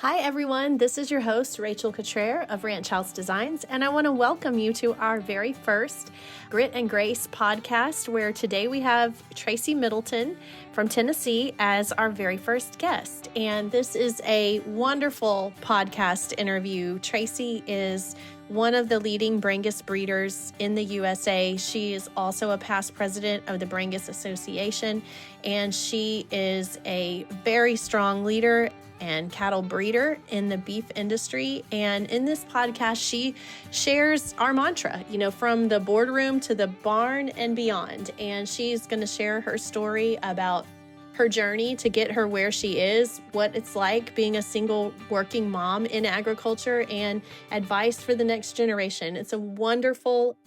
Hi, everyone. This is your host, Rachel Cottrere of Ranch House Designs, and I want to welcome you to our very first Grit and Grace podcast, where today we have Traci Middleton from Tennessee as our very first guest. And this is a wonderful podcast interview. Traci is one of the leading Brangus breeders in the USA. She is also a past president of the Brangus Association, and she is a very strong leader and cattle breeder in the beef industry. And in this podcast, she shares our mantra, from the boardroom to the barn and beyond. And she's going to share her story about her journey to get her where she is, what it's like being a single working mom in agriculture, and advice for the next generation. It's a wonderful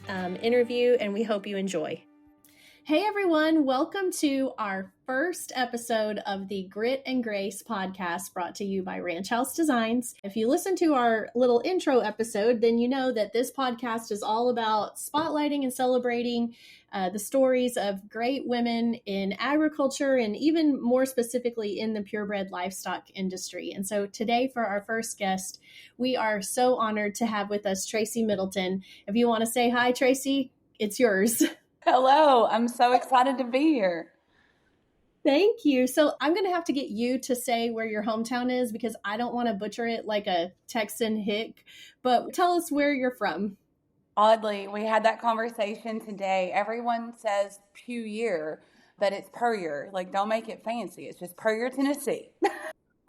interview, and we hope you enjoy. Hey everyone, welcome to our first episode of the Grit and Grace podcast brought to you by Ranch House Designs. If you listen to our little intro episode, then you know that this podcast is all about spotlighting and celebrating the stories of great women in agriculture and even more specifically in the purebred livestock industry. And so today for our first guest, we are so honored to have with us Traci Middleton. If you want to say hi, Traci, it's yours. Hello, I'm so excited to be here. Thank you. So I'm going to have to get you to say where your hometown is because I don't want to butcher it like a Texan hick, but tell us where you're from. Oddly, we had that conversation today. Everyone says Puryear, but it's Puryear. Like, don't make it fancy. It's just Puryear, Tennessee.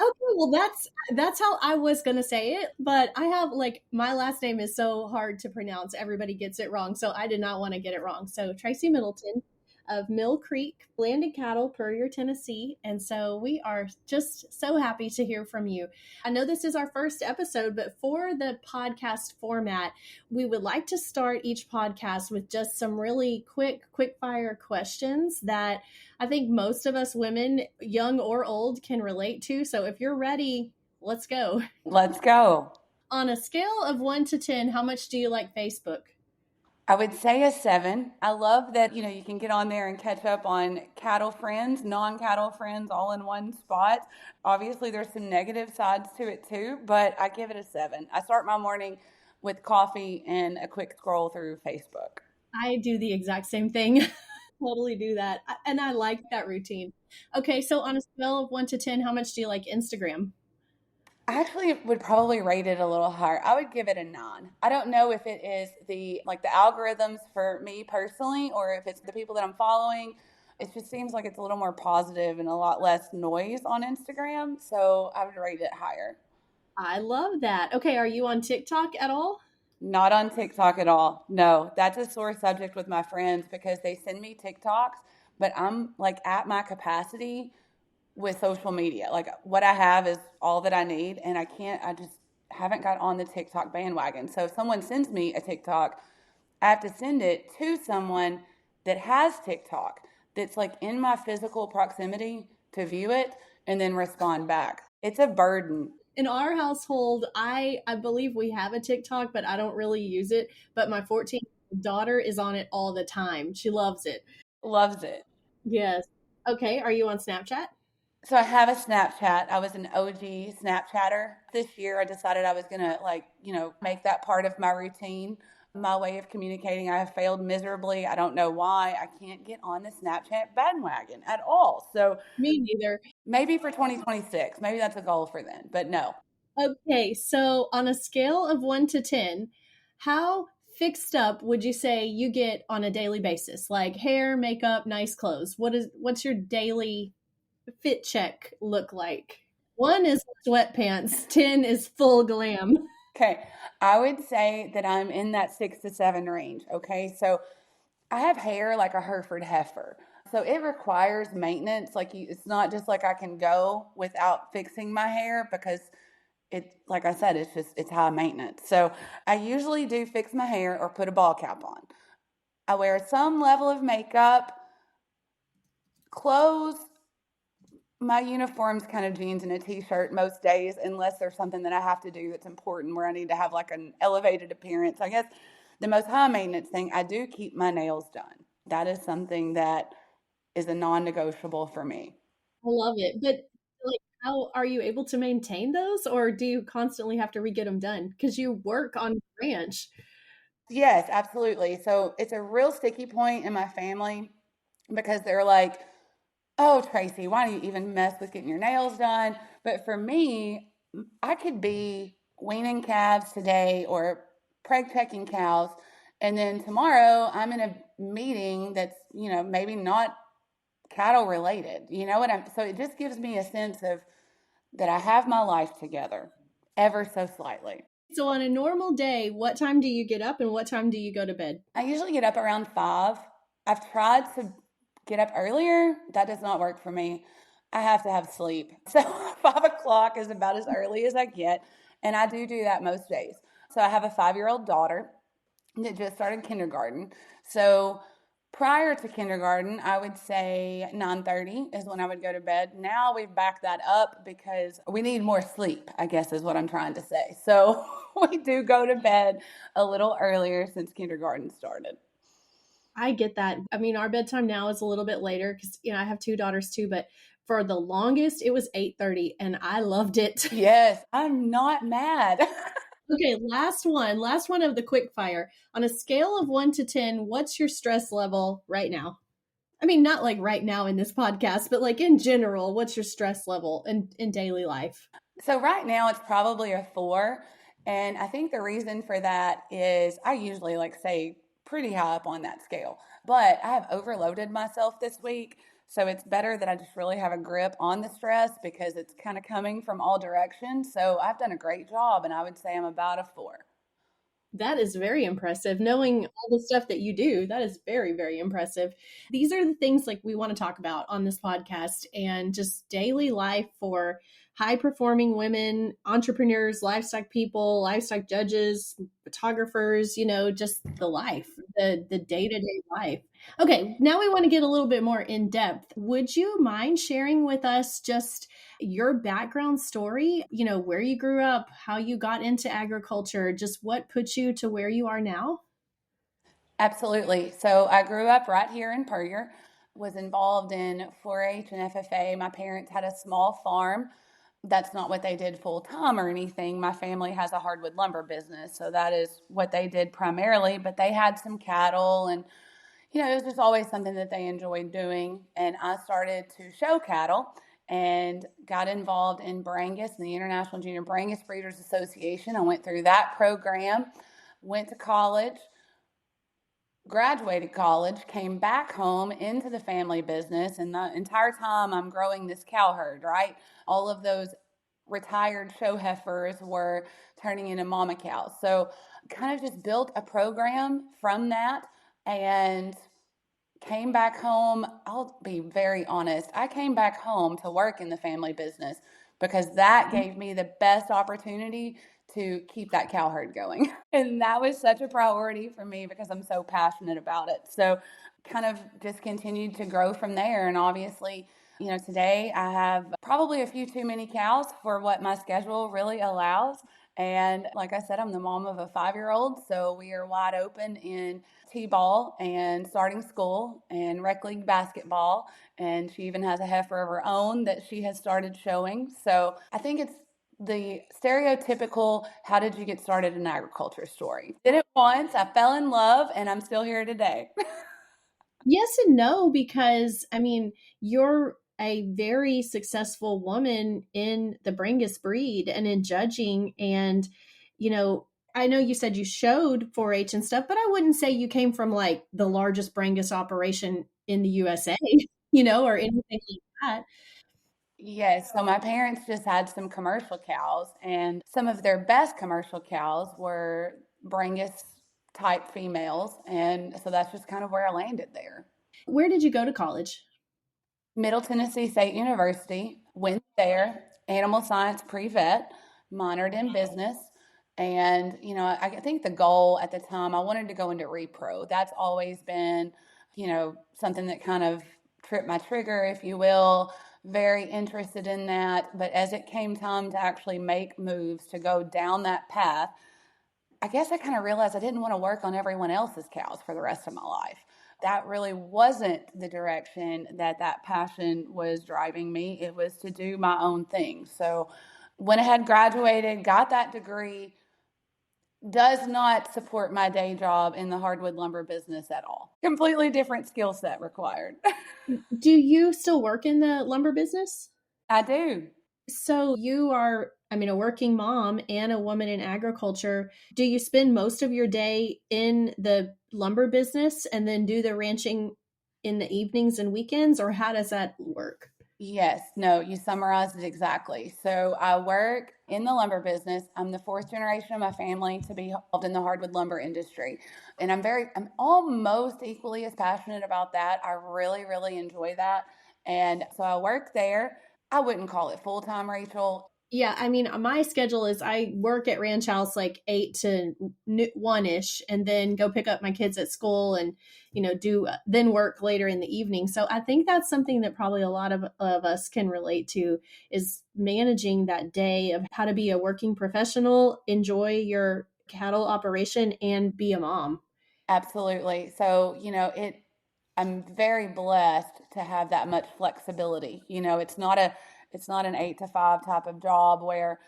Okay, well that's how I was gonna say it, but I have my last name is so hard to pronounce. Everybody gets it wrong, so I did not want to get it wrong. So Traci Middleton of Mill Creek Landed Cattle, Puryear, Tennessee, and so we are just so happy to hear from you. I know this is our first episode, but for the podcast format, we would like to start each podcast with just some really quick fire questions that I think most of us women, young or old, can relate to. So if you're ready, let's go. Let's go. On a scale of 1 to 10, how much do you like Facebook? I would say a 7. I love that, you can get on there and catch up on cattle friends, non-cattle friends, all in one spot. Obviously, there's some negative sides to it too, but I give it a 7. I start my morning with coffee and a quick scroll through Facebook. I do the exact same thing. Totally do that. And I like that routine. Okay, so on a scale of 1 to 10, how much do you like Instagram? I actually would probably rate it a little higher. I would give it a 9. I don't know if it is the algorithms for me personally or if it's the people that I'm following. It just seems like it's a little more positive and a lot less noise on Instagram. So I would rate it higher. I love that. Okay, are you on TikTok at all? Not on TikTok at all. No, that's a sore subject with my friends because they send me TikToks, but I'm at my capacity with social media. Like what I have is all that I need, and I just haven't got on the TikTok bandwagon. So if someone sends me a TikTok, I have to send it to someone that has TikTok that's in my physical proximity to view it and then respond back. It's a burden. In our household, I believe we have a TikTok, but I don't really use it. But my 14-year-old daughter is on it all the time. She loves it. Loves it. Yes. Okay. Are you on Snapchat? So I have a Snapchat. I was an OG Snapchatter. This year I decided I was going to make that part of my routine, my way of communicating. I have failed miserably. I don't know why. I can't get on the Snapchat bandwagon at all. So me neither. Maybe for 2026, maybe that's a goal for then, but no. Okay. So on a scale of 1 to 10, how fixed up would you say you get on a daily basis? Like hair, makeup, nice clothes. What's your daily fit check look like? 1 is sweatpants, 10 is full glam. Okay. I would say that I'm in that 6 to 7 range. Okay. So I have hair like a Hereford heifer. So it requires maintenance. It's not just I can go without fixing my hair because like I said, it's high maintenance. So I usually do fix my hair or put a ball cap on. I wear some level of makeup, clothes. My uniform's kind of jeans and a t-shirt most days, unless there's something that I have to do that's important where I need to have an elevated appearance. I guess the most high maintenance thing, I do keep my nails done. That is something that is a non-negotiable for me. I love it. But How are you able to maintain those, or do you constantly have to re-get them done? Because you work on the ranch. Yes, absolutely. So it's a real sticky point in my family because they're like, oh, Traci, why do you even mess with getting your nails done? But for me, I could be weaning calves today or preg checking cows. And then tomorrow I'm in a meeting that's, maybe not cattle related. So it just gives me a sense of that I have my life together ever so slightly. So on a normal day, what time do you get up and what time do you go to bed? I usually get up around 5. I've tried to get up earlier. That does not work for me. I have to have sleep. So 5 o'clock is about as early as I get. And I do that most days. So I have a 5-year-old daughter that just started kindergarten. So prior to kindergarten, I would say 9:30 is when I would go to bed. Now we've backed that up because we need more sleep, I guess is what I'm trying to say. So we do go to bed a little earlier since kindergarten started. I get that. I mean, our bedtime now is a little bit later because I have two daughters too, but for the longest it was 8:30 and I loved it. Yes, I'm not mad. Okay, last one of the quick fire. On a scale of 1 to 10, what's your stress level right now? I mean, not like right now in this podcast, but like in general, what's your stress level in daily life? So right now it's probably a 4. And I think the reason for that is I usually say pretty high up on that scale, but I have overloaded myself this week. So it's better that I just really have a grip on the stress because it's kind of coming from all directions. So I've done a great job and I would say I'm about a 4. That is very impressive. Knowing all the stuff that you do, that is very, very impressive. These are the things like we want to talk about on this podcast and just daily life for high performing women, entrepreneurs, livestock people, livestock judges, photographers, just the life, the day-to-day life. Okay, now we want to get a little bit more in depth. Would you mind sharing with us just your background story, where you grew up, how you got into agriculture, just what put you to where you are now? Absolutely. So I grew up right here in Puryear, was involved in 4-H and FFA. My parents had a small farm. That's not what they did full time or anything. My family has a hardwood lumber business, so that is what they did primarily. But they had some cattle, and it was just always something that they enjoyed doing. And I started to show cattle and got involved in Brangus and the International Junior Brangus Breeders Association. I went through that program, went to college, graduated college, came back home into the family business, and the entire time I'm growing this cow herd, right? All of those retired show heifers were turning into mama cows. So kind of just built a program from that and came back home. I'll be very honest. I came back home to work in the family business because that gave me the best opportunity to keep that cow herd going. And that was such a priority for me because I'm so passionate about it. So kind of just continued to grow from there. And obviously, today I have probably a few too many cows for what my schedule really allows. And like I said, I'm the mom of a 5-year-old. So we are wide open in T-ball and starting school and rec league basketball. And she even has a heifer of her own that she has started showing. So I think it's the stereotypical, how did you get started in agriculture story. Did it once, I fell in love, and I'm still here today. Yes and no, because I mean, you're a very successful woman in the Brangus breed and in judging. And, I know you said you showed 4-H and stuff, but I wouldn't say you came from like the largest Brangus operation in the USA, or anything like that. Yes, so my parents just had some commercial cows, and some of their best commercial cows were Brangus type females. And so that's just kind of where I landed there. Where did you go to college? Middle Tennessee State University, went there, animal science pre-vet, minored in business. And, I think the goal at the time, I wanted to go into repro. That's always been, something that kind of tripped my trigger, if you will. Very interested in that. But as it came time to actually make moves to go down that path, I guess I kind of realized I didn't want to work on everyone else's cows for the rest of my life. that really wasn't the direction that passion was driving me. It was to do my own thing. So went ahead, graduated, got that degree, does not support my day job in the hardwood lumber business at all. Completely different skill set required. Do you still work in the lumber business? I do. So you are, I mean, a working mom and a woman in agriculture. Do you spend most of your day in the lumber business and then do the ranching in the evenings and weekends, or how does that work? Yes, no, you summarized it exactly. So I work in the lumber business. I'm the fourth generation of my family to be involved in the hardwood lumber industry. And I'm almost equally as passionate about that. I really, really enjoy that. And so I work there. I wouldn't call it full time, Rachel. Yeah, I mean, my schedule is I work at Ranch House like 8 to 1 ish, and then go pick up my kids at school and, do then work later in the evening. So I think that's something that probably a lot of us can relate to, is managing that day of how to be a working professional, enjoy your cattle operation, and be a mom. Absolutely. So, I'm very blessed to have that much flexibility. It's not an 8 to 5 type of job where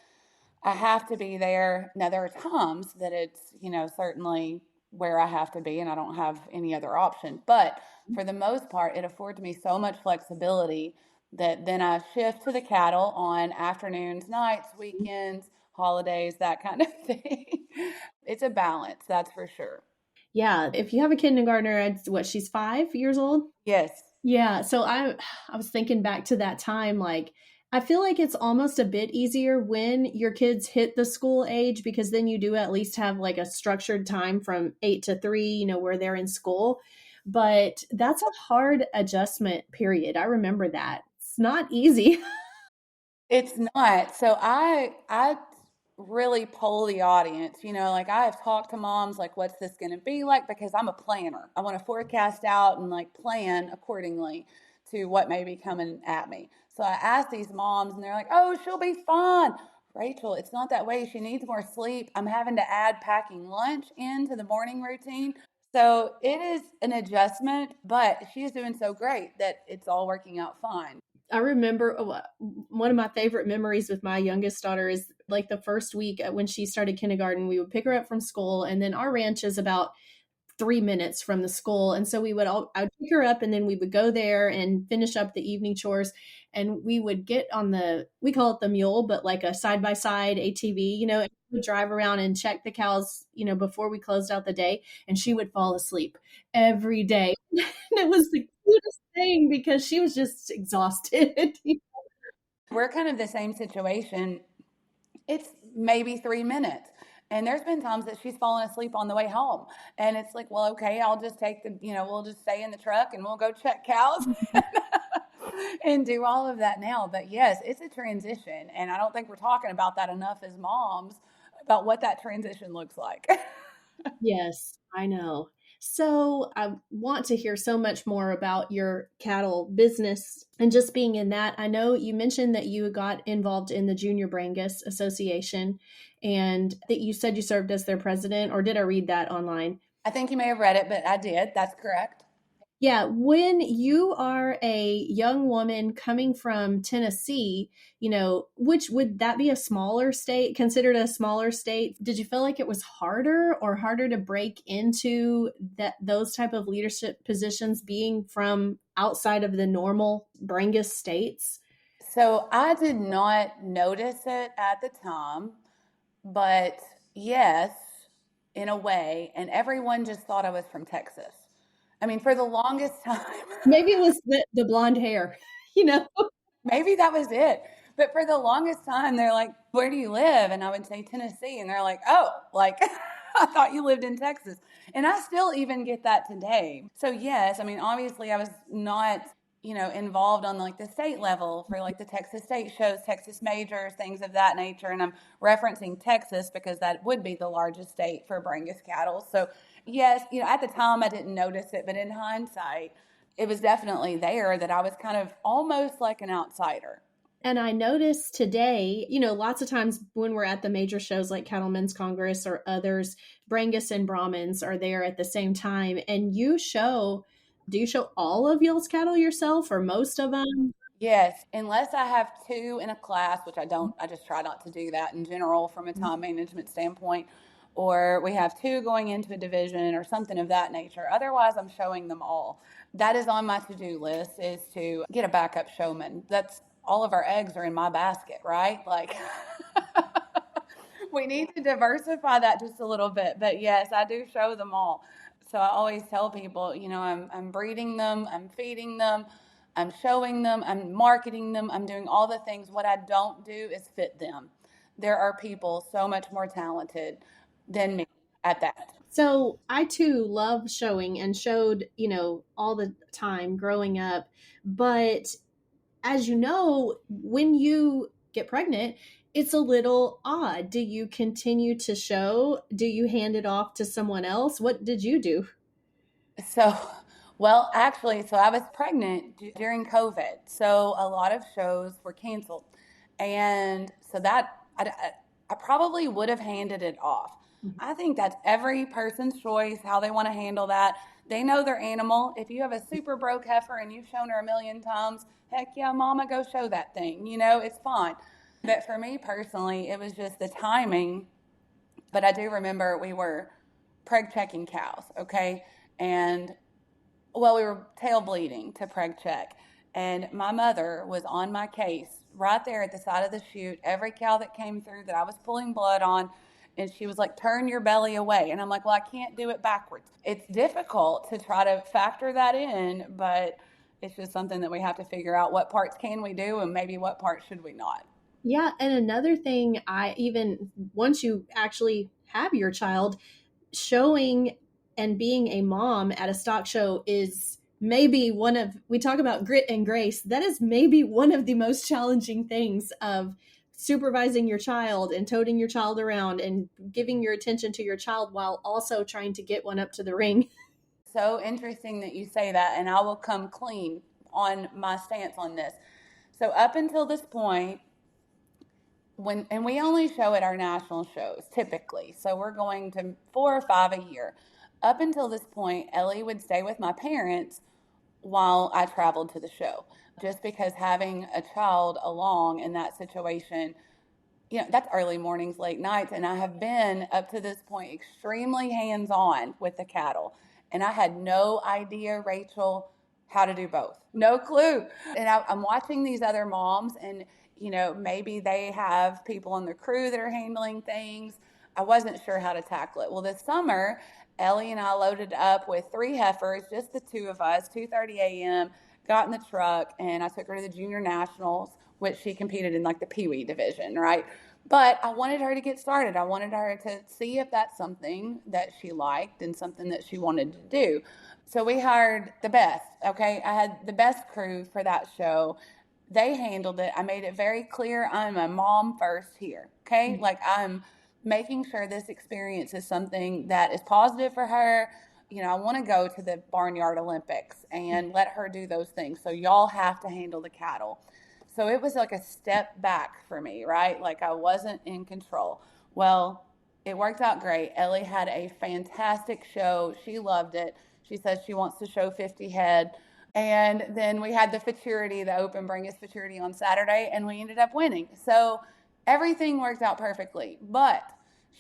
I have to be there. Now, there are times that it's, certainly where I have to be and I don't have any other option. But for the most part, it affords me so much flexibility that then I shift to the cattle on afternoons, nights, weekends, holidays, that kind of thing. It's a balance, that's for sure. Yeah, if you have a kindergartner, she's 5 years old? Yes. Yeah, so I was thinking back to that time, like I feel like it's almost a bit easier when your kids hit the school age, because then you do at least have like a structured time from 8 to 3, where they're in school. But that's a hard adjustment period. I remember that. It's not easy. It's not. So I really poll the audience. Like I have talked to moms like what's this going to be like, because I'm a planner. I want to forecast out and like plan accordingly to what may be coming at me. So I ask these moms and they're like, "Oh, she'll be fine." Rachel, it's not that way. She needs more sleep. I'm having to add packing lunch into the morning routine. So it is an adjustment, but she is doing so great that it's all working out fine. I remember one of my favorite memories with my youngest daughter is like the first week when she started kindergarten. We would pick her up from school, and then our ranch is about 3 minutes from the school. And so I would pick her up, and then we would go there and finish up the evening chores. And we would get on we call it the mule, but like a side by side ATV, and we would drive around and check the cows, before we closed out the day. And she would fall asleep every day. And it was the cutest thing because she was just exhausted. We're kind of the same situation. It's maybe 3 minutes. And there's been times that she's fallen asleep on the way home. And it's like, well, okay, I'll just we'll just stay in the truck and we'll go check cows and do all of that now. But yes, it's a transition. And I don't think we're talking about that enough as moms, about what that transition looks like. Yes, I know. So I want to hear so much more about your cattle business and just being in that. I know you mentioned that you got involved in the Junior Brangus Association and that you said you served as their president, or did I read that online? I think you may have read it, but I did. That's correct. Yeah, when you are a young woman coming from Tennessee, which would that be a smaller state, considered a smaller state? Did you feel like it was harder to break into those type of leadership positions being from outside of the normal Brangus states? So I did not notice it at the time, but yes, in a way. And everyone just thought I was from Texas. I mean, for the longest time, Maybe it was the blonde hair, maybe that was it. But for the longest time, they're like, "Where do you live?" And I would say Tennessee. And they're like, "Oh, like, I thought you lived in Texas." And I still even get that today. So, yes, I mean, obviously, I was not, involved on like the state level for like the Texas state shows, Texas majors, things of that nature. And I'm referencing Texas because that would be the largest state for Brangus cattle. So, yes, at the time I didn't notice it, but in hindsight, it was definitely there that I was kind of almost like an outsider. And I noticed today, lots of times when we're at the major shows like Cattlemen's Congress or others, Brangus and Brahmins are there at the same time. And you show Do you show all of y'all's cattle yourself or most of them? Yes, unless I have two in a class, which I don't, I just try not to do that in general from a time management standpoint, or we have two going into a division or something of that nature. Otherwise, I'm showing them all. That is on my to-do list, is to get a backup showman. That's all of our eggs are in my basket, right? Like we need to diversify that just a little bit. But yes, I do show them all. So I always tell people, I'm breeding them, I'm feeding them, I'm showing them, I'm marketing them, I'm doing all the things. What I don't do is fit them. There are people so much more talented than me at that. So I too love showing and showed, all the time growing up. But as you know, when you get pregnant, it's a little odd. Do you continue to show? Do you hand it off to someone else? What did you do? So, well, actually, so I was pregnant during COVID. So a lot of shows were canceled. And so I probably would have handed it off. I think that's every person's choice, how they want to handle that. They know their animal. If you have a super broke heifer and you've shown her a million times, heck yeah, mama, go show that thing. It's fine. But for me personally, it was just the timing. But I do remember we were preg checking cows, okay? And well, we were tail bleeding to preg check. And my mother was on my case right there at the side of the chute, every cow that came through that I was pulling blood on. And she was like, turn your belly away. And I'm like, well, I can't do it backwards. It's difficult to try to factor that in, but it's just something that we have to figure out. What parts can we do and maybe what parts should we not? Yeah. And another thing, once you actually have your child, showing and being a mom at a stock show is maybe we talk about grit and grace. That is maybe one of the most challenging things of supervising your child and toting your child around and giving your attention to your child while also trying to get one up to the ring. So interesting that you say that, and I will come clean on my stance on this. So up until this point, and we only show at our national shows typically, so we're going to 4 or 5 a year. Up until this point, Ellie would stay with my parents while I traveled to the show, just because having a child along in that situation, that's early mornings, late nights, and I have been up to this point extremely hands-on with the cattle, and I had no idea, Rachel, how to do both. No clue. And I'm watching these other moms, and maybe they have people on the crew that are handling things. I wasn't sure how to tackle it. Well, this summer, Ellie and I loaded up with 3 heifers, just the two of us, 2:30 a.m., got in the truck, and I took her to the junior nationals, which she competed in like the Pee Wee division, right? But I wanted her to get started. I wanted her to see if that's something that she liked and something that she wanted to do. So we hired the best, okay? I had the best crew for that show. They handled it. I made it very clear I'm a mom first here, okay? Like I'm making sure this experience is something that is positive for her. I want to go to the Barnyard Olympics and let her do those things. So y'all have to handle the cattle. So it was like a step back for me, right? Like I wasn't in control. Well, it worked out great. Ellie had a fantastic show. She loved it. She says she wants to show 50 head. And then we had the futurity, the open Bringus futurity on Saturday, and we ended up winning. So everything worked out perfectly. But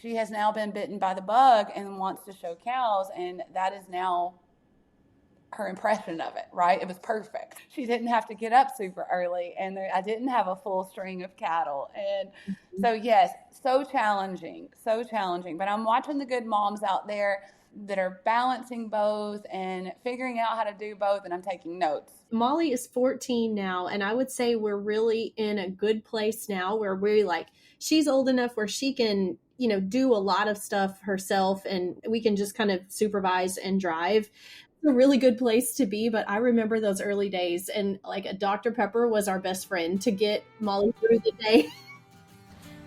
she has now been bitten by the bug and wants to show cows, and that is now her impression of it, right? It was perfect. She didn't have to get up super early, and I didn't have a full string of cattle. And so, yes, so challenging. But I'm watching the good moms out there that are balancing both and figuring out how to do both, and I'm taking notes. Molly is 14 now, and I would say we're really in a good place now where she's old enough where she can, do a lot of stuff herself, and we can just kind of supervise and drive. It's a really good place to be, but I remember those early days, and like a Dr. Pepper was our best friend to get Molly through the day.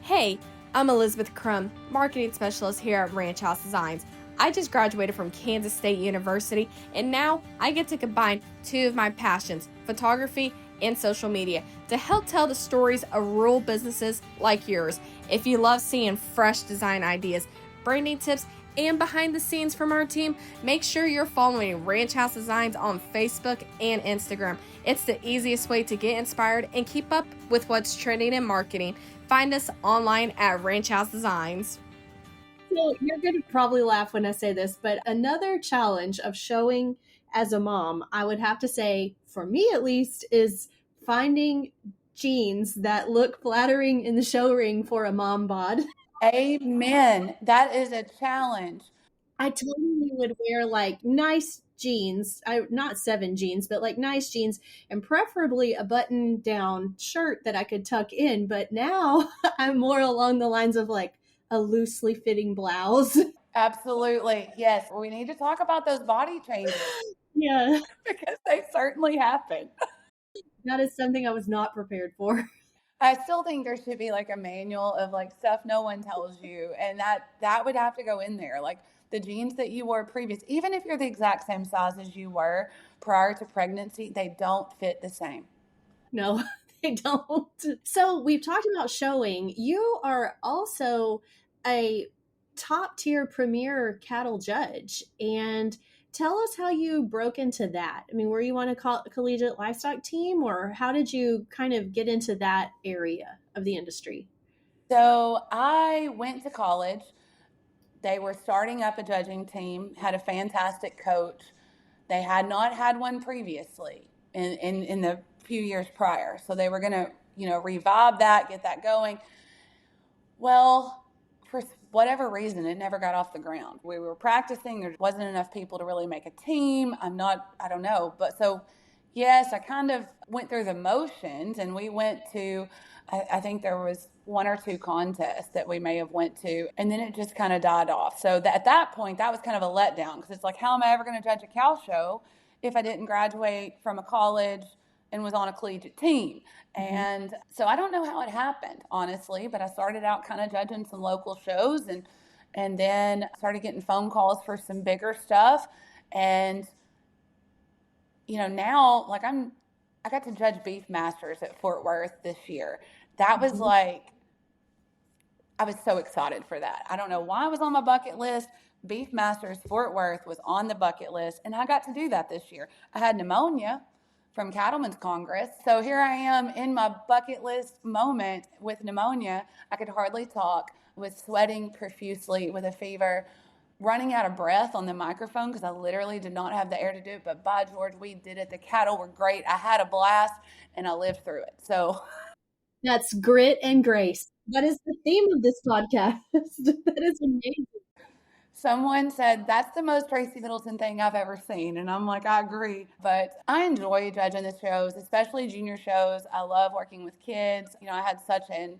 Hey, I'm Elizabeth Crum, marketing specialist here at Ranch House Designs. I just graduated from Kansas State University, and now I get to combine 2 of my passions, photography and social media, to help tell the stories of rural businesses like yours. If you love seeing fresh design ideas, branding tips, and behind the scenes from our team, make sure you're following Ranch House Designs on Facebook and Instagram. It's the easiest way to get inspired and keep up with what's trending in marketing. Find us online at Ranch House Designs. So you're going to probably laugh when I say this, but another challenge of showing as a mom, I would have to say, for me at least, is finding jeans that look flattering in the show ring for a mom bod. Amen. That is a challenge. I totally would wear like nice jeans, not 7 jeans, but like nice jeans, and preferably a button down shirt that I could tuck in. But now I'm more along the lines of like a loosely fitting blouse. Absolutely. Yes. We need to talk about those body changes Yeah, because they certainly happen. that is something I was not prepared for. I still think there should be like a manual of like stuff no one tells you, and that would have to go in there. Like the jeans that you wore previous, even if you're the exact same size as you were prior to pregnancy, they don't fit the same. No, they don't. So we've talked about showing. You are also a top tier premier cattle judge. And tell us how you broke into that. I mean, were you on a collegiate livestock team, or how did you kind of get into that area of the industry? So I went to college. They were starting up a judging team, had a fantastic coach. They had not had one previously in the few years prior. So they were going to, revive that, get that going. Well, for whatever reason, it never got off the ground. We were practicing. There wasn't enough people to really make a team. I don't know. But so, yes, I kind of went through the motions, and we went to, I think there was 1 or 2 contests that we may have went to, and then it just kind of died off. So at that point, that was kind of a letdown, because it's like, how am I ever going to judge a cow show if I didn't graduate from a college and was on a collegiate team? And so I don't know how it happened, honestly, but I started out kind of judging some local shows, and then started getting phone calls for some bigger stuff. And now like I got to judge Beef Masters at Fort Worth this year. That was like, I was so excited for that. I don't know why it was on my bucket list. Beef Masters Fort Worth was on the bucket list, and I got to do that this year. I had pneumonia from Cattlemen's Congress. So here I am in my bucket list moment with pneumonia. I could hardly talk, was sweating profusely with a fever, running out of breath on the microphone because I literally did not have the air to do it. But by George, we did it. The cattle were great. I had a blast, and I lived through it. So That's grit and grace. That is the theme of this podcast. That is amazing. someone said, that's the most Traci Middleton thing I've ever seen. And I'm like, I agree. But I enjoy judging the shows, especially junior shows. I love working with kids. I had such an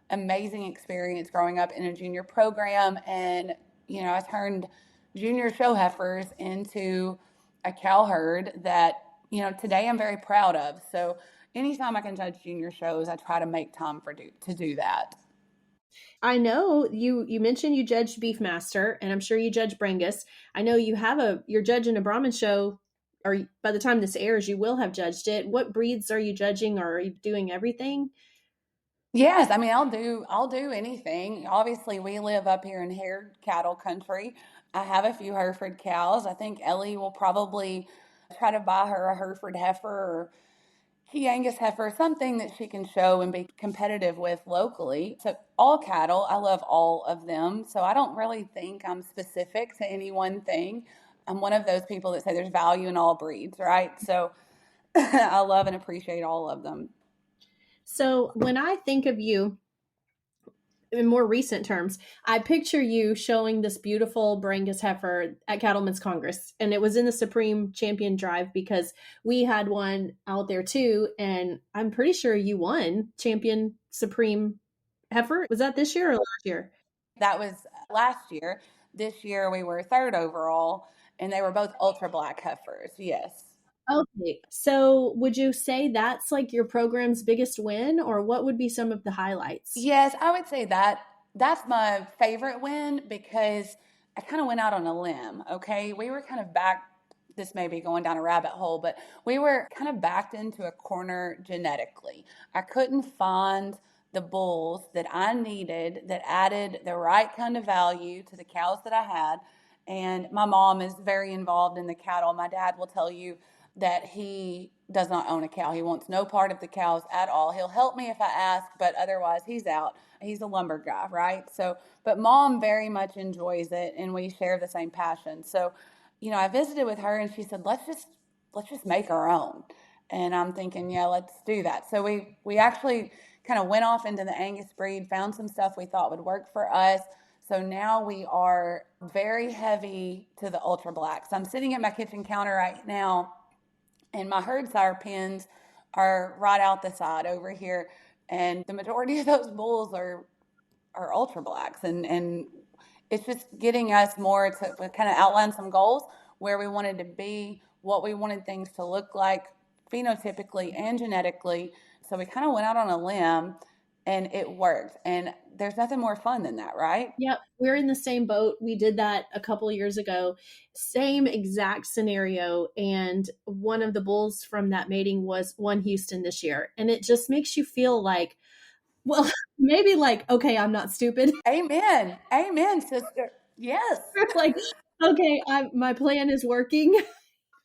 amazing experience growing up in a junior program. And, I turned junior show heifers into a cow herd that, today I'm very proud of. So anytime I can judge junior shows, I try to make time to do that. I know you mentioned you judged Beefmaster, and I'm sure you judge Brangus. I know you're judging a Brahmin show, or by the time this airs, you will have judged it. What breeds are you judging, or are you doing everything? Yes, I mean I'll do anything. Obviously, we live up here in haired cattle country. I have a few Hereford cows. I think Ellie will probably try to buy her a Hereford heifer or Key Angus heifer, something that she can show and be competitive with locally. So all cattle, I love all of them. So I don't really think I'm specific to any one thing. I'm one of those people that say there's value in all breeds, right? So I love and appreciate all of them. So when I think of you in more recent terms, I picture you showing this beautiful Brangus heifer at Cattlemen's Congress. And it was in the Supreme Champion Drive because we had one out there too. And I'm pretty sure you won Champion Supreme heifer. Was that this year or last year? That was last year. This year we were third overall, and they were both ultra black heifers. Yes. Okay. So would you say that's like your program's biggest win, or what would be some of the highlights? Yes, I would say that's my favorite win because I kind of went out on a limb. Okay. We were kind of back, this may be going down a rabbit hole, but we were kind of backed into a corner genetically. I couldn't find the bulls that I needed that added the right kind of value to the cows that I had. And my mom is very involved in the cattle. My dad will tell you that he does not own a cow. He wants no part of the cows at all. He'll help me if I ask, but otherwise he's out. He's a lumber guy, right? So, but mom very much enjoys it and we share the same passion. So, I visited with her and she said, let's just make our own. And I'm thinking, yeah, let's do that. So we actually kind of went off into the Angus breed, found some stuff we thought would work for us. So now we are very heavy to the ultra blacks. I'm sitting at my kitchen counter right now, and my herd sire pins are right out the side over here. And the majority of those bulls are ultra blacks. And it's just getting us more to kind of outline some goals where we wanted to be, what we wanted things to look like phenotypically and genetically. So we kind of went out on a limb and it worked. And there's nothing more fun than that, right? Yep, we're in the same boat. We did that a couple of years ago. Same exact scenario. And one of the bulls from that mating won Houston this year. And it just makes you feel like, well, maybe like, okay, I'm not stupid. Amen. Amen, sister. Yes. Like, okay, my plan is working.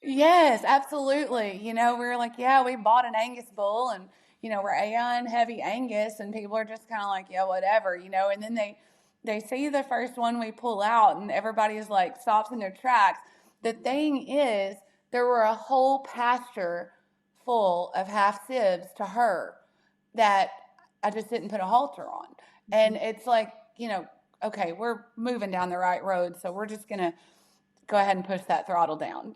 Yes, absolutely. We're like, yeah, we bought an Angus bull and, we're AIN heavy Angus and people are just kind of like, yeah, whatever, and then they see the first one we pull out and everybody's like stops in their tracks. The thing is, there were a whole pasture full of half sibs to her that I just didn't put a halter on. And it's like, okay, we're moving down the right road. So we're just going to go ahead and push that throttle down,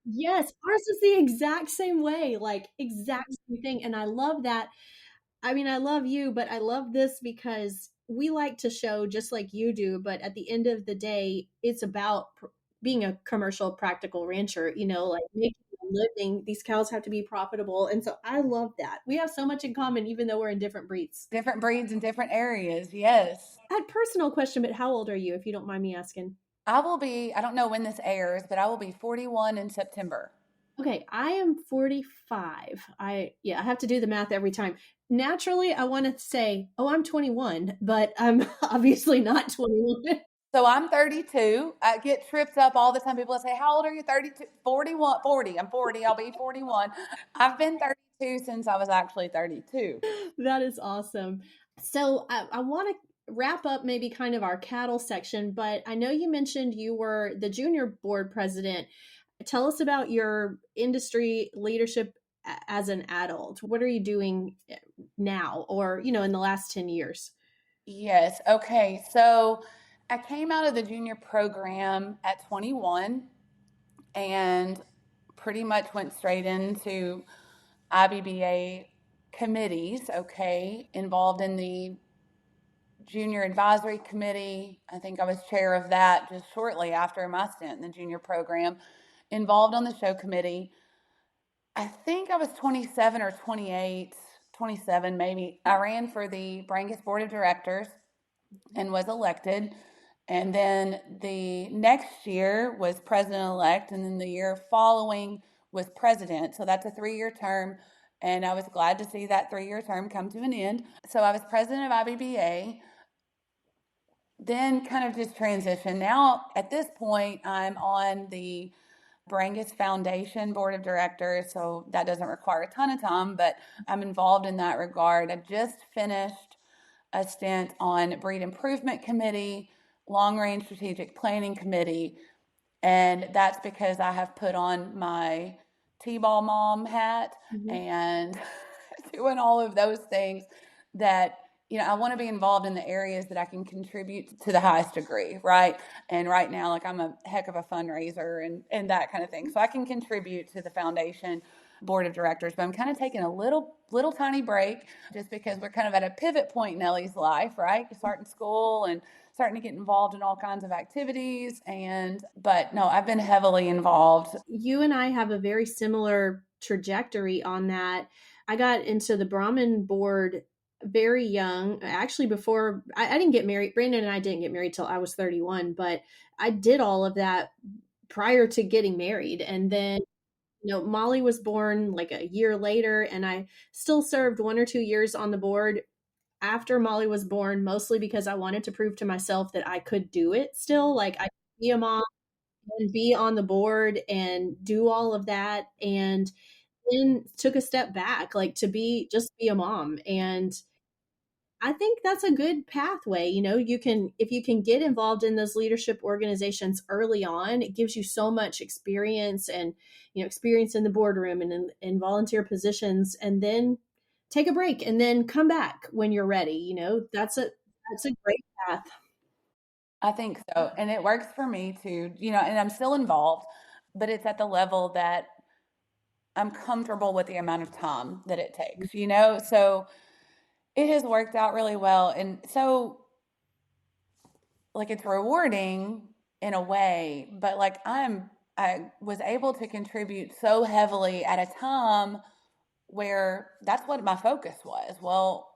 Yes, ours is the exact same way, like exact same thing. And I love that. I mean, I love you, but I love this because we like to show just like you do. But at the end of the day, it's about being a commercial, practical rancher, like making a living. These cows have to be profitable. And so I love that. We have so much in common, even though we're in different breeds. Different breeds in different areas. Yes. I had personal question, but how old are you, if you don't mind me asking? I don't know when this airs, but I will be 41 in September. Okay, I am 45. I have to do the math every time. Naturally, I want to say, oh, I'm 21, but I'm obviously not 21. So I'm 32. I get tripped up all the time. People say, how old are you? 32, 41, 40. I'm 40. I'll be 41. I've been 32 since I was actually 32. That is awesome. So I want to wrap up maybe kind of our cattle section, but I know you mentioned you were the junior board president. Tell us about your industry leadership as an adult. What are you doing now or, in the last 10 years? Yes. Okay. So I came out of the junior program at 21 and pretty much went straight into IBBA committees, okay, involved in the junior advisory committee. I think I was chair of that just shortly after my stint in the junior program, involved on the show committee. I think I was 27 or 28, 27 maybe. I ran for the Brangus Board of Directors and was elected. And then the next year was president-elect, and then the year following was president. So that's a 3-year term, and I was glad to see that 3-year term come to an end. So I was president of IBBA, then kind of just transitioned. Now, at this point, I'm on the Brangus Foundation Board of Directors, so that doesn't require a ton of time, but I'm involved in that regard. I just finished a stint on Breed Improvement Committee, Long Range Strategic Planning Committee, and that's because I have put on my T-ball mom hat and doing all of those things that I want to be involved in the areas that I can contribute to the highest degree, right? And right now, like I'm a heck of a fundraiser and that kind of thing. So I can contribute to the foundation board of directors, but I'm kind of taking a little tiny break just because we're kind of at a pivot point in Ellie's life, right? Starting school and starting to get involved in all kinds of activities. But no, I've been heavily involved. You and I have a very similar trajectory on that. I got into the Brahmin board very young. Actually, before I didn't get married, Brandon and I didn't get married till I was 31, but I did all of that prior to getting married. And then, Molly was born like a year later, and I still served 1 or 2 years on the board after Molly was born, mostly because I wanted to prove to myself that I could do it still. Like I could be a mom and be on the board and do all of that. And then took a step back, like to be a mom. And I think that's a good pathway. You can, if you can get involved in those leadership organizations early on, it gives you so much experience and, experience in the boardroom and in volunteer positions, and then take a break and then come back when you're ready. That's a great path. I think so. And it works for me too, and I'm still involved, but it's at the level that I'm comfortable with the amount of time that it takes. So it has worked out really well. And so, like, it's rewarding in a way, but like, I was able to contribute so heavily at a time where that's what my focus was. Well,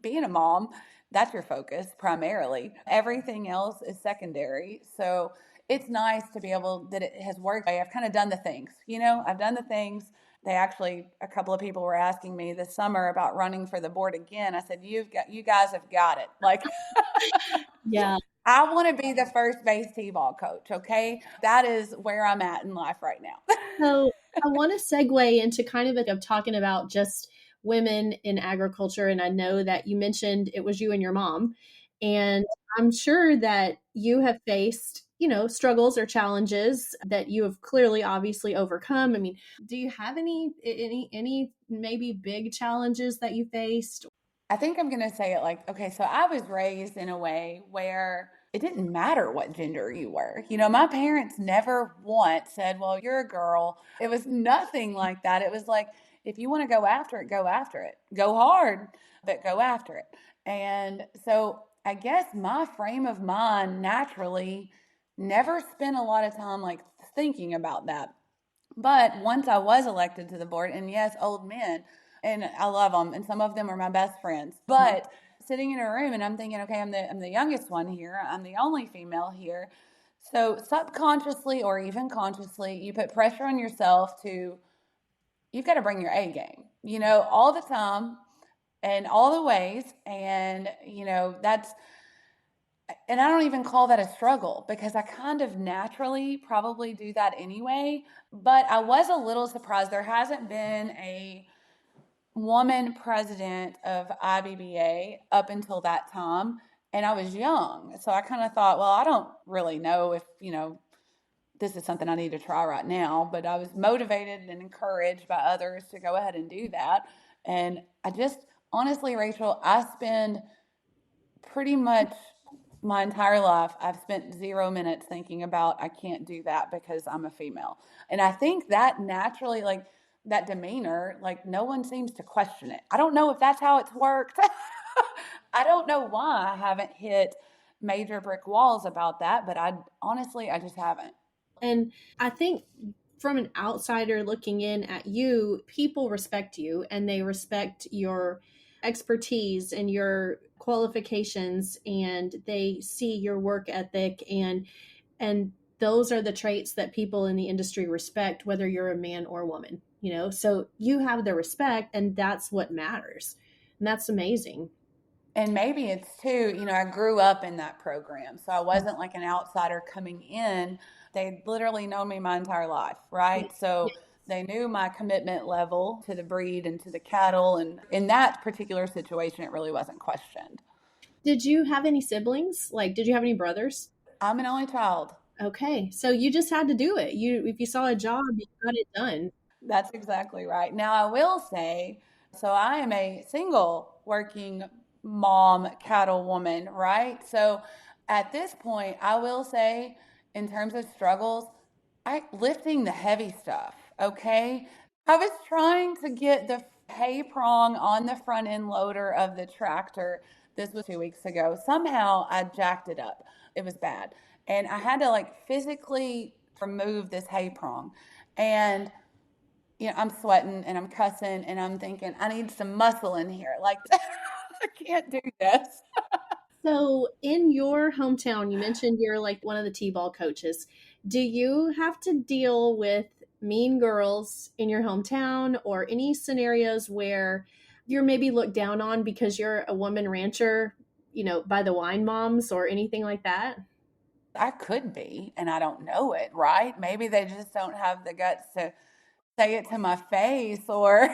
being a mom, that's your focus primarily. Everything else is secondary. So it's nice to be able that it has worked. I've kind of done the things. I've done the things. A couple of people were asking me this summer about running for the board again. I said, you guys have got it. Like, Yeah. I want to be the first base T-ball coach. Okay. That is where I'm at in life right now. So I want to segue into kind of talking about just women in agriculture. And I know that you mentioned it was you and your mom. And I'm sure that you have faced, struggles or challenges that you have clearly obviously overcome. I mean, do you have any maybe big challenges that you faced? I think I'm going to say it like, okay, so I was raised in a way where it didn't matter what gender you were. My parents never once said, well, you're a girl. It was nothing like that. It was like, if you want to go after it, go after it. Go hard, but go after it. And so I guess my frame of mind naturally never spent a lot of time like thinking about that. But once I was elected to the board, and yes, old men, and I love them, and some of them are my best friends. But sitting in a room, and I'm thinking, okay, I'm the youngest one here. I'm the only female here. So subconsciously or even consciously, you put pressure on yourself you've got to bring your A game, all the time and all the ways. And, and I don't even call that a struggle because I kind of naturally probably do that anyway. But I was a little surprised. There hasn't been a woman president of IBBA up until that time. And I was young. So I kind of thought, well, I don't really know if, this is something I need to try right now. But I was motivated and encouraged by others to go ahead and do that. And I just, honestly, Rachel, I spend pretty much my entire life, I've spent 0 minutes thinking about I can't do that because I'm a female. And I think that naturally, like that demeanor, like no one seems to question it. I don't know if that's how it's worked. I don't know why I haven't hit major brick walls about that, but I just haven't. And I think from an outsider looking in at you, people respect you and they respect your expertise and your qualifications, and they see your work ethic, and those are the traits that people in the industry respect, whether you're a man or woman. So you have the respect, and that's what matters, and that's amazing. And maybe it's too, I grew up in that program, so I wasn't like an outsider coming in. They literally known me my entire life, right? So they knew my commitment level to the breed and to the cattle. And in that particular situation, it really wasn't questioned. Did you have any siblings? Like, did you have any brothers? I'm an only child. Okay. So you just had to do it. If you saw a job, you got it done. That's exactly right. Now, I will say, so I am a single working mom, cattle woman, right? So at this point, I will say, in terms of struggles, lifting the heavy stuff, okay? I was trying to get the hay prong on the front end loader of the tractor. This was 2 weeks ago. Somehow I jacked it up. It was bad. And I had to like physically remove this hay prong. And I'm sweating and I'm cussing and I'm thinking, I need some muscle in here. Like, I can't do this. So in your hometown, you mentioned you're like one of the T-ball coaches. Do you have to deal with mean girls in your hometown, or any scenarios where you're maybe looked down on because you're a woman rancher, by the wine moms or anything like that? I could be, and I don't know it, right? Maybe they just don't have the guts to say it to my face or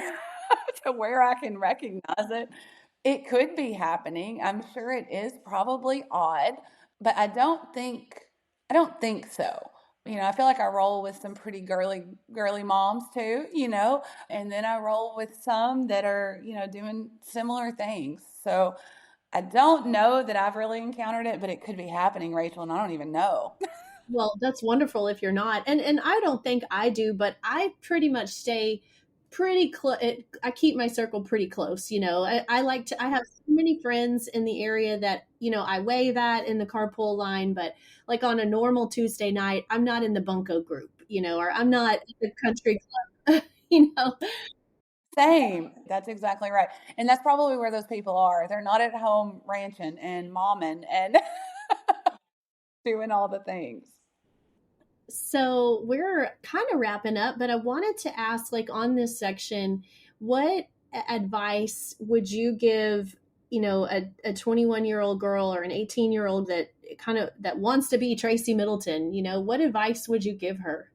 to where I can recognize it. It could be happening. I'm sure it is probably odd, but I don't think so. I feel like I roll with some pretty girly moms too, and then I roll with some that are, doing similar things. So I don't know that I've really encountered it, but it could be happening, Rachel, and I don't even know. Well, that's wonderful if you're not. And I don't think I do, but I pretty much stay pretty close. I keep my circle pretty close. I like to, I have so many friends in the area that, I wave at in the carpool line, but like on a normal Tuesday night, I'm not in the bunco group, or I'm not in the country club, you know. Same. That's exactly right. And that's probably where those people are. They're not at home ranching and momming and doing all the things. So we're kind of wrapping up, but I wanted to ask, like, on this section, what advice would you give, a 21-year-old girl or an 18-year-old that that wants to be Traci Middleton? What advice would you give her?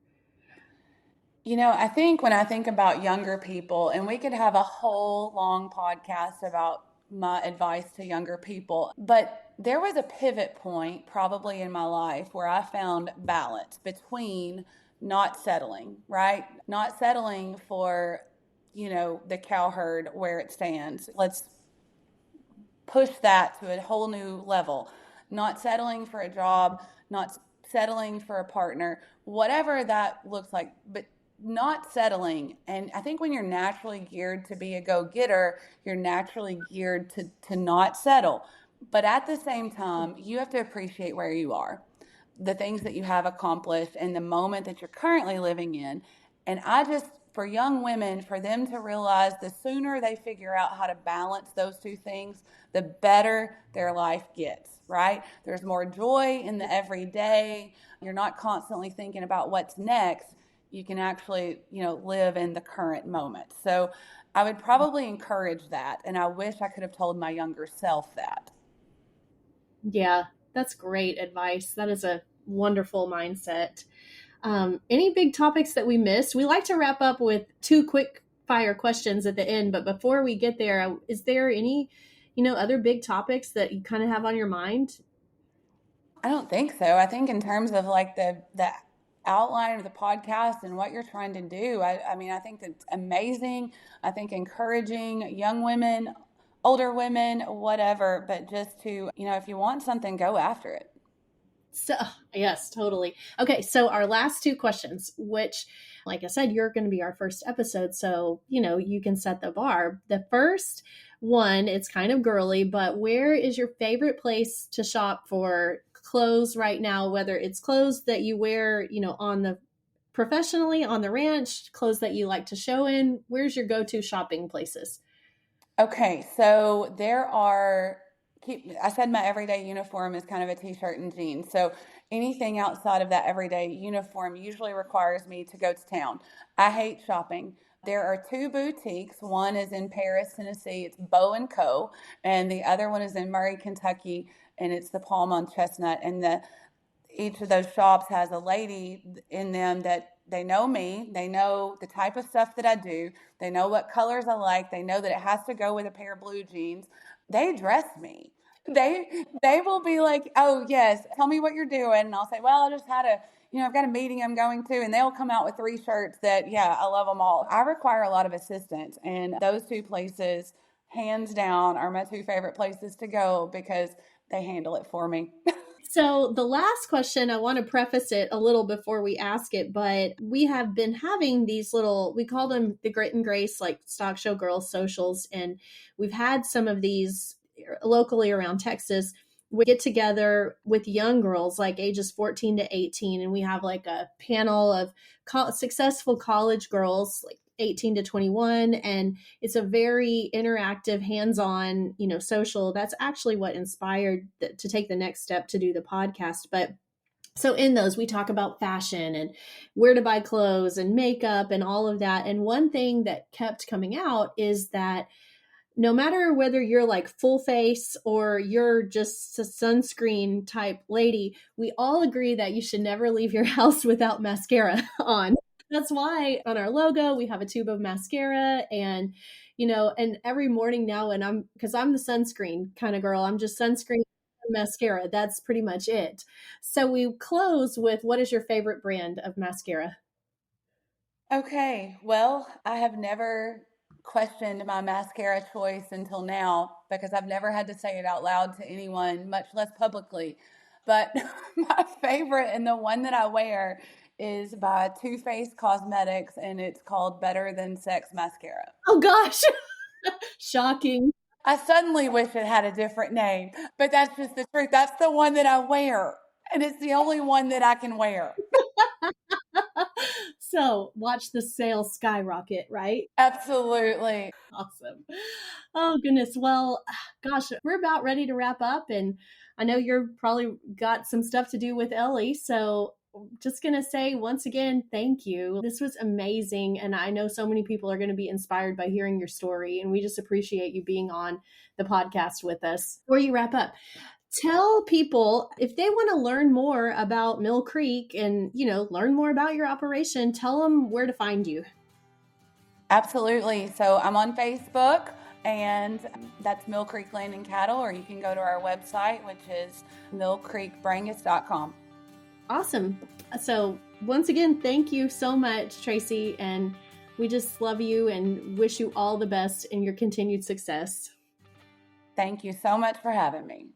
I think when I think about younger people, and we could have a whole long podcast about my advice to younger people, but there was a pivot point probably in my life where I found balance between not settling, right? Not settling for, the cow herd where it stands. Let's push that to a whole new level. Not settling for a job, not settling for a partner, whatever that looks like, but not settling. And I think when you're naturally geared to be a go-getter, you're naturally geared to not settle. But at the same time, you have to appreciate where you are, the things that you have accomplished, and the moment that you're currently living in. And for young women, for them to realize the sooner they figure out how to balance those two things, the better their life gets, right? There's more joy in the everyday. You're not constantly thinking about what's next. You can actually, live in the current moment. So I would probably encourage that. And I wish I could have told my younger self that. Yeah, that's great advice. That is a wonderful mindset. Any big topics that we missed? We like to wrap up with two quick fire questions at the end, but before we get there, is there any, other big topics that you kind of have on your mind? I don't think so. I think in terms of like the outline of the podcast and what you're trying to do, I mean, I think that's amazing. I think encouraging young women, older women, whatever, but just to, if you want something, go after it. So, yes, totally. Okay, so our last two questions, which, like I said, you're going to be our first episode, so, you can set the bar. The first one, it's kind of girly, but where is your favorite place to shop for clothes right now, whether it's clothes that you wear, professionally on the ranch, clothes that you like to show in? Where's your go-to shopping places? Okay, so I said my everyday uniform is kind of a t-shirt and jeans. So anything outside of that everyday uniform usually requires me to go to town. I hate shopping. There are two boutiques. One is in Paris, Tennessee. It's Bow and Co. And the other one is in Murray, Kentucky. And it's the Palm on Chestnut. And each of those shops has a lady in them that they know me. They know the type of stuff that I do. They know what colors I like. They know that it has to go with a pair of blue jeans. They dress me. They will be like, "Oh yes, tell me what you're doing," and I'll say, "Well, I just had I've got a meeting I'm going to," and they'll come out with 3 shirts that, yeah, I love them all. I require a lot of assistance, and those two places, hands down, are my 2 favorite places to go because they handle it for me. So the last question, I want to preface it a little before we ask it, but we have been having these we call them the Grit and Grace, like Stock Show Girls socials. And we've had some of these locally around Texas. We get together with young girls like ages 14 to 18, and we have like a panel of successful college girls, like 18 to 21, and it's a very interactive, hands-on, social. That's actually what inspired to take the next step to do the podcast. But so in those, we talk about fashion and where to buy clothes and makeup and all of that. And one thing that kept coming out is that no matter whether you're like full face or you're just a sunscreen type lady, we all agree that you should never leave your house without mascara on. That's why on our logo, we have a tube of mascara and, and every morning now, and because I'm the sunscreen kind of girl, I'm just sunscreen and mascara. That's pretty much it. So we close with, what is your favorite brand of mascara? Okay, well, I have never questioned my mascara choice until now because I've never had to say it out loud to anyone, much less publicly. But my favorite and the one that I wear is by Too Faced Cosmetics, and it's called Better Than Sex Mascara. Oh gosh, shocking. I suddenly wish it had a different name, but that's just the truth. That's the one that I wear, and it's the only one that I can wear. So watch the sales skyrocket, right? Absolutely. Awesome. Oh goodness. Well, gosh, we're about ready to wrap up, and I know you're probably got some stuff to do with Ellie. So just going to say once again, thank you. This was amazing. And I know so many people are going to be inspired by hearing your story. And we just appreciate you being on the podcast with us. Before you wrap up, tell people if they want to learn more about Mill Creek and, learn more about your operation, tell them where to find you. Absolutely. So I'm on Facebook, and that's Mill Creek Land and Cattle, or you can go to our website, which is millcreekbrangus.com. Awesome. So once again, thank you so much, Traci. And we just love you and wish you all the best in your continued success. Thank you so much for having me.